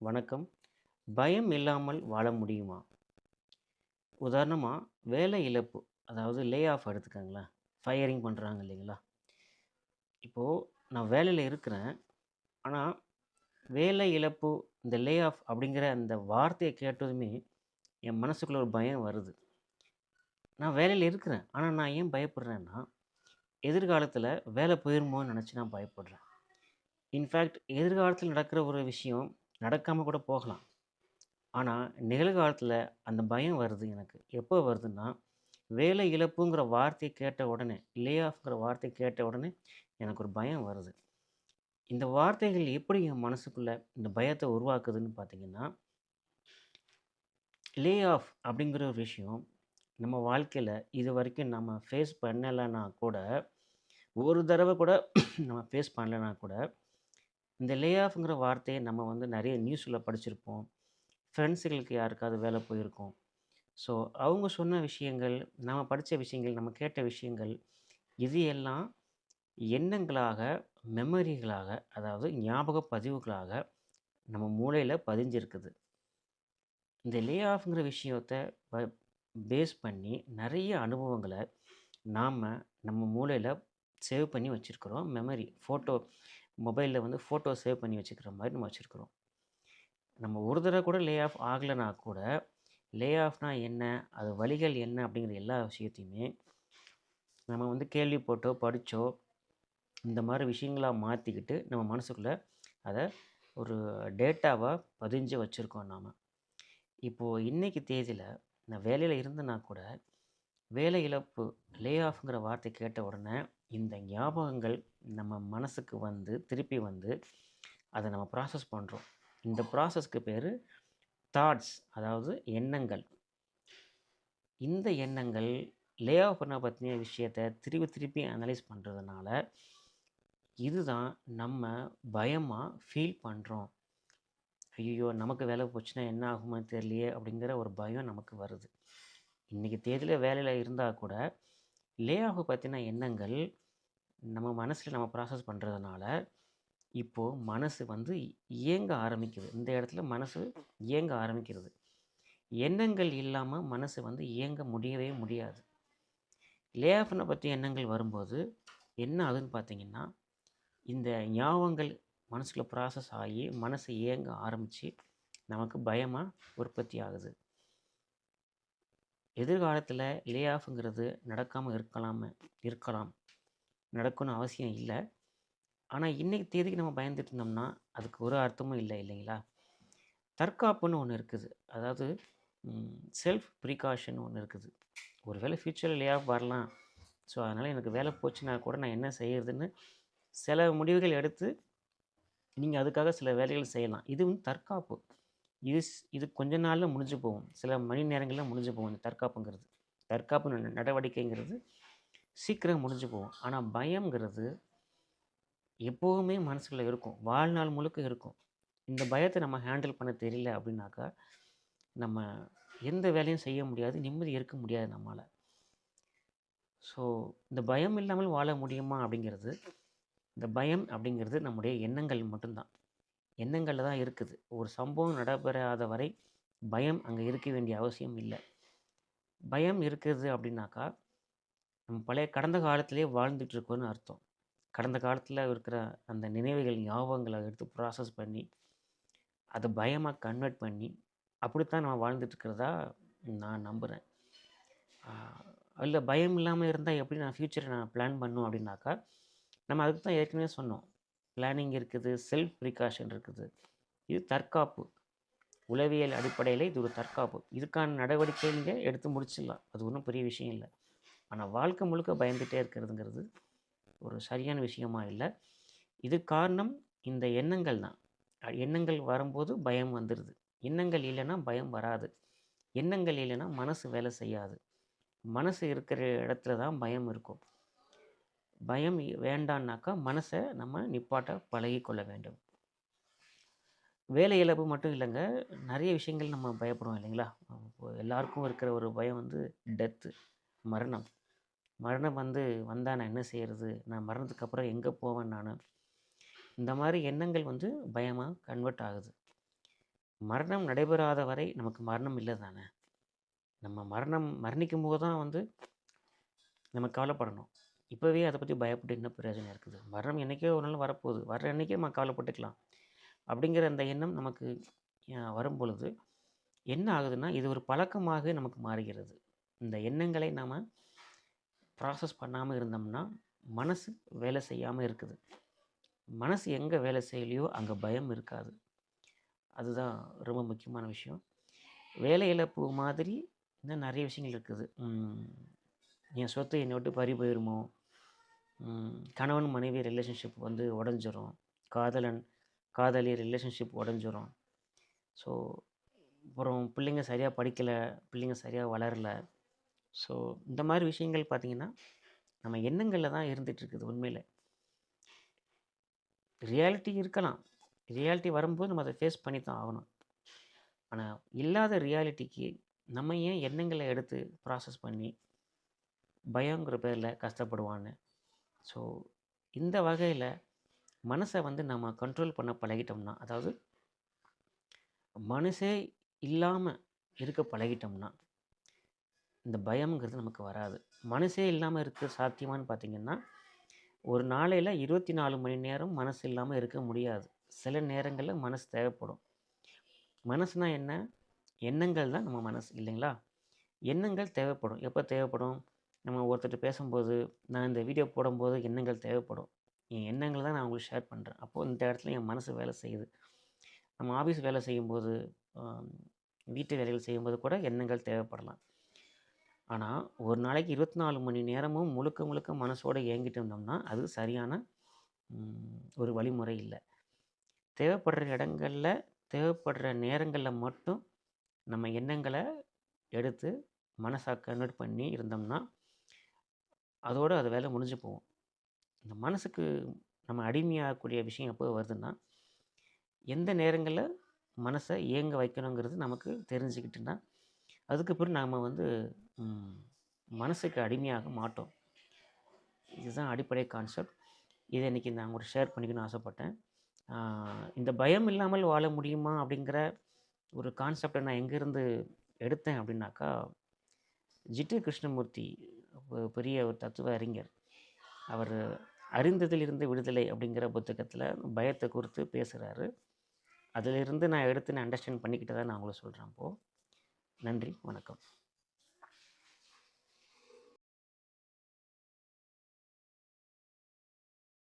வணக்கம். பயம் இல்லாமல் வாழ முடியுமா? உதாரணமா வேலை இழப்பு, அதாவது லே ஆஃப் எடுத்துக்கங்களேன். ஃபயரிங் பண்றாங்க இல்லைங்களா? இப்போ நான் வேலையில இருக்கிறேன். ஆனா, வேலை இழப்பு, இந்த லே ஆஃப் அப்படிங்கிற அந்த வார்த்தைய கேட்டதுமே, என் மனசுக்குள்ள ஒரு பயம் வருது. நான் வேலையில இருக்கிறேன். ஆனா, நான் ஏன் பயப்படுறேன்னா, எதிர்காலத்தில வேலை போயிருமோன்னு நெனச்சு நான் பயப்படுறேன். இன்ஃபேக்ட் எதிர்காலத்தில நடக்கிற ஒரு விஷயம் நடக்காம கூட போகலாம். ஆனா, நிகழ்காலத்தில அந்த பயம் வருது எனக்கு. எப்போ வருதுன்னா, வேலை இழப்புங்கிற வார்த்தைய கேட்ட உடனே, லே ஆஃப்ங்கிற வார்த்தைய கேட்ட உடனே எனக்கு ஒரு பயம் வருது. இந்த வார்த்தைகள் எப்படி என் மனசுக்குள்ள இந்த பயத்த உருவாக்குதுன்னு பார்த்தீங்கன்னா, லே ஆஃப் அப்படிங்கிற ஒரு விஷயம் நம்ம வாழ்க்கையில இதுவரைக்கும் நம்ம ஃபேஸ் பண்ணலனா கூட, ஒரு தடவ கூட நம்ம ஃபேஸ் பண்ணலனா கூட, இந்த லே ஆஃப்ங்கிற வார்த்தைய நம்ம வந்து நெறைய நியூஸ்ல படிச்சிருப்போம். ஃப்ரெண்ட்ஸுகளுக்கு யாருக்காவது வேலை போயிருக்கும். ஸோ, அவங்க சொன்ன விஷயங்கள், நம்ம படிச்ச விஷயங்கள், நம்ம கேட்ட விஷயங்கள், இது எல்லாம் எண்ணங்களாக, மெமரிகளாக, அதாவது ஞாபக பதிவுகளாக நம்ம மூளையில பதிஞ்சிருக்குது. இந்த லே ஆஃப்ங்கிற விஷயத்த ப பேஸ் பண்ணி நெறைய அனுபவங்கள நாம நம்ம மூளையில சேவ் பண்ணி வச்சிருக்கிறோம். மெமரி, மொபைல்ல வந்து ஃபோட்டோ சேவ் பண்ணி வச்சுக்கிற மாரி நம்ம வச்சிருக்கிறோம். நம்ம ஒரு தடவ கூட லே ஆஃப் ஆகலனா கூட, லே ஆஃப்னா என்ன? அது வழிகள் என்ன? அப்படிங்கிற எல்லா விஷயத்தையுமே நம்ம வந்து கேள்விப்பட்டோ, படிச்சோ, இந்த மாரி விஷயங்களா மாத்திக்கிட்டு, நம்ம மனசுக்குள்ள அத ஒரு டேட்டாவா பதிஞ்சு வச்சிருக்கோம் நாம. இப்போ இன்னைக்கு தேதியில நான் வேலையில இருந்தேன்னா கூட, வேலை இழப்பு, லே ஆஃப்ங்கிற வார்த்தை கேட்ட உடனே, இந்த ஞாபகங்கள் நம்ம மனசுக்கு வந்து, திருப்பி வந்து, அத நம்ம ப்ராசஸ் பண்றோம். இந்த ப்ராசஸ்க்கு பேரு தாட்ஸ், அதாவது எண்ணங்கள். இந்த எண்ணங்கள் லே ஆஃப் பண்ண பத்தின விஷயத்த திருப்பி திருப்பி அனலைஸ் பண்றதுனால, இதுதான் நம்ம பயமா ஃபீல் பண்றோம். ஐய்யயோ! நமக்கு வேலை போச்சுன்னா என்ன ஆகுமோ தெரியலையே! அப்படிங்கிற ஒரு பயம் நமக்கு வருது. இன்னைக்கு தேதியில வேலையில இருந்தா கூட, லே ஆஃப் பத்தின எண்ணங்கள் நம்ம மனசுல நம்ம ப்ராசஸ் பண்றதுனால, இப்போ மனசு வந்து இயங்க ஆரம்பிக்குது. இந்த இடத்துல மனசு இயங்க ஆரம்பிக்கிறது. எண்ணங்கள் இல்லாம மனசு வந்து இயங்க முடியவே முடியாது. லே ஆஃப்ன பத்தி எண்ணங்கள் வரும்போது, என்ன ஆகுதுன்னு பார்த்தீங்கன்னா, இந்த ஞாபகங்கள் மனசுக்குள்ள ப்ராசஸ் ஆகி, மனசு இயங்க ஆரம்பிச்சு, நமக்கு பயமா உற்பத்தி ஆகுது. எதிர்காலத்தில லே ஆஃப்ங்கிறது நடக்காம இருக்கலாம். நடக்கணும்னு அவசியம் இல்ல. ஆனா, இன்னைக்கு தேதிக்கு நம்ம பயந்துட்டு இருந்தோம்னா, அதுக்கு ஒரு அர்த்தமும் இல்ல இல்லைங்களா? தற்காப்புன்னு ஒண்ணு இருக்குது. அதாவது செல்ஃப் ப்ரிகாஷன் ஒண்ணு இருக்குது. ஒரு வேளை ஃப்யூச்சர்ல லே ஆஃப் வரலாம். ஸோ, அதனால எனக்கு வேலை போச்சுன்னா கூட நான் என்ன செய்றதுன்னு சில முடிவுகள் எடுத்து, நீங்க அதுக்காக சில வேலைகள் செய்யலாம். இது வந்து தற்காப்பு. இது கொஞ்ச நாள்ல முடிஞ்சு போகும். சில மணி நேரங்கள்ல முடிஞ்சு போகும் இந்த தற்காப்புங்கிறது. தற்காப்பு நடவடிக்கைங்கிறது சீக்கிரம் முடிஞ்சு போகும். ஆனா பயம்ங்கிறது எப்பவுமே மனசுக்குள்ள இருக்கும். வாழ்நாள் முழுக்க இருக்கும். இந்த பயத்த நம்ம ஹேண்டில் பண்ண தெரியல அப்படின்னாக்கா, நம்ம எந்த வேலையும் செய்ய முடியாது. நிம்மதி இருக்க முடியாது நம்மால. ஸோ, இந்த பயம் இல்லாமல் வாழ முடியுமா அப்படிங்கிறது, இந்த பயம் அப்படிங்கிறது நம்முடைய எண்ணங்கள் மட்டும் தான். எண்ணங்கள்ல தான் இருக்குது. ஒரு சம்பவம் நடைபெறாத வரை பயம் அங்க இருக்க வேண்டிய அவசியம் இல்ல. பயம் இருக்குது அப்படின்னாக்கா, நம்ம பழைய கடந்த காலத்திலேயே வாழ்ந்துட்டு இருக்கோம்னு அர்த்தம். கடந்த காலத்தில இருக்கிற அந்த நினைவுகள், ஞாபகங்கள எடுத்து ப்ராசஸ் பண்ணி, அத பயமா கன்வெர்ட் பண்ணி, அப்படித்தான் நம்ம வாழ்ந்துட்டு இருக்கிறதா நான் நம்புறேன். ஆ இல்ல பயம் இல்லாம இருந்தா எப்படி நான் ஃப்யூச்சர நான் பிளான் பண்ணும் அப்படின்னாக்கா, நம்ம அதுக்கு தான் ஏற்கனவே சொன்னோம். பிளானிங் இருக்குது, செல்ஃப் ப்ரிகாஷன் இருக்குது. இது தற்காப்பு. உளவியல் அடிப்படையில இது ஒரு தற்காப்பு. இதுக்கான நடவடிக்கை நீங்க எடுத்து முடிச்சிடலாம். அது ஒண்ணும் பெரிய விஷயம் இல்ல. ஆனா வாழ்க்கை முழுக்க பயந்துட்டே இருக்கிறதுங்கிறது ஒரு சரியான விஷயமா இல்ல. இதுக்கு காரணம் இந்த எண்ணங்கள் தான். எண்ணங்கள் வரும்போது பயம் வந்துருது. எண்ணங்கள் இல்லன்னா பயம் வராது. எண்ணங்கள் இல்லன்னா மனசு வேலை செய்யாது. மனசு இருக்கிற இடத்துல தான் பயம் இருக்கும். பயம் வேண்டான்னாக்கா மனச நம்ம நிப்பாட்ட பழகிக்கொள்ள வேண்டும். வேலை இழப்பு மட்டும் இல்லங்க. நெறைய விஷயங்கள் நம்ம பயப்படுவோம் இல்லைங்களா? இப்போ எல்லாருக்கும் இருக்கிற ஒரு பயம் வந்து டெத்து, மரணம். மரணம் வந்து வந்தா நான் என்ன செய்றது? நான் மரணத்துக்கு அப்புறம் எங்க போவேன் நானு? இந்த மாரி எண்ணங்கள் வந்து பயமா கன்வெர்ட் ஆகுது. மரணம் நடைபெறாத வரை நமக்கு மரணம் இல்லை தானே. நம்ம மரணிக்கும் போது தான் வந்து நம்ம கவலைப்படணும். இப்போவே அதை பற்றி பயப்பட்டு என்ன பிரயோஜனம் இருக்குது? மரணம் என்றைக்கோ ஒரு நாள் வரப்போகுது. வர்ற அன்றைக்கே நம்ம கவலைப்பட்டுக்கலாம். அப்படிங்கிற அந்த எண்ணம் நமக்கு வரும் பொழுது என்ன ஆகுதுன்னா, இது ஒரு பழக்கமாக நமக்கு மாறுகிறது. இந்த எண்ணங்களை நாம் ப்ராசஸ் பண்ணாமல் இருந்தோம்னா, மனசு வேலை செய்யாமல் இருக்குது. மனசு எங்கே வேலை செய்யலையோ அங்கே பயம் இருக்காது. அதுதான் ரொம்ப முக்கியமான விஷயம். வேலை இழப்பு மாதிரி இன்னும் நிறைய விஷயங்கள் இருக்குது. என் சொத்து என்னை விட்டு பறி போயிருமோ, கணவன் மனைவி ரிலேஷன்ஷிப் வந்து உடஞ்சிரும், காதலி ரிலேஷன்ஷிப் உடஞ்சிரும். ஸோ அப்புறம் பிள்ளைங்க சரியாக படிக்கலை, பிள்ளைங்க சரியாக வளரலை. ஸோ இந்த மாதிரி விஷயங்கள் பார்த்திங்கன்னா நம்ம எண்ணங்களில் தான் இருந்துகிட்ருக்குது. உண்மையில் ரியாலிட்டி இருக்கலாம், ரியாலிட்டி வரும்போது நம்ம அதை ஃபேஸ் பண்ணி தான் ஆகணும். ஆனால் இல்லாத ரியாலிட்டிக்கு நம்ம ஏன் எண்ணங்களை எடுத்து ப்ராசஸ் பண்ணி பயங்கிற பேரில் கஷ்டப்படுவான்னு. ஸோ இந்த வகையில் மனசை வந்து நம்ம கண்ட்ரோல் பண்ண பழகிட்டோம்னா, அதாவது மனசே இல்லாமல் இருக்க பழகிட்டோம்னா இந்த பயம்ங்கிறது நமக்கு வராது. மனசே இல்லாமல் இருக்க சாத்தியமானு பார்த்திங்கன்னா, ஒரு நாளையில் 24 மணி நேரம் மனசு இல்லாமல் இருக்க முடியாது. சில நேரங்களில் மனசு தேவைப்படும். மனசுனா என்ன? எண்ணங்கள் தான் நம்ம மனசு இல்லைங்களா? எண்ணங்கள் தேவைப்படும். எப்போ தேவைப்படும்? நம்ம ஒருத்தர்கிட்ட பேசும்போது, நான் இந்த வீடியோ போடும்போது எண்ணங்கள் தேவைப்படும். என் எண்ணங்கள் தான் நான் உங்களுக்கு ஷேர் பண்ணுறேன். அப்போது இந்த இடத்துல என் மனசு வேலை செய்யுது. நம்ம ஆஃபீஸ் வேலை செய்யும்போது, வீட்டு வேலைகள் செய்யும்போது கூட எண்ணங்கள் தேவைப்படலாம். ஆனால் ஒரு நாளைக்கு 24 மணி நேரமும் முழுக்க முழுக்க மனசோடு இயங்கிட்டு இருந்தோம்னா அது சரியான ஒரு வழிமுறை இல்லை. தேவைப்படுற இடங்களில், தேவைப்படுற நேரங்களில் மட்டும் நம்ம எண்ணங்களை எடுத்து மனசாக கன்வெர்ட் பண்ணி இருந்தோம்னா அதோடு அது வேலை முடிஞ்சு போகும். இந்த மனசுக்கு நம்ம அடிமையாகக்கூடிய விஷயம் எப்போ வருதுன்னா, எந்த நேரங்களில் மனசை இயங்க வைக்கணுங்கிறது நமக்கு தெரிஞ்சுக்கிட்டுன்னா அதுக்கு பிறகு நாம் வந்து மனசுக்கு அடிமையாக மாட்டோம். இதுதான் அடிப்படை கான்செப்ட். இதை இன்றைக்கி நான் உங்கள்கிட்ட ஷேர் பண்ணிக்கணும்னு ஆசைப்பட்டேன். இந்த பயம் இல்லாமல் வாழ முடியுமா அப்படிங்கிற ஒரு கான்செப்டை நான் எங்கேருந்து எடுத்தேன் அப்படின்னாக்கா, ஜிட்டு கிருஷ்ணமூர்த்தி பெரிய ஒரு தத்துவ அறிஞர். அவர் அறிந்ததிலிருந்து விடுதலை அப்படிங்கிற புத்தகத்தில் பயத்தை குறித்து பேசுகிறாரு. அதிலிருந்து நான் எடுத்து நான் அண்டர்ஸ்டாண்ட் பண்ணிக்கிட்டதை நான் உங்களுக்கு சொல்கிறேன். அப்போது நன்றி, வணக்கம்.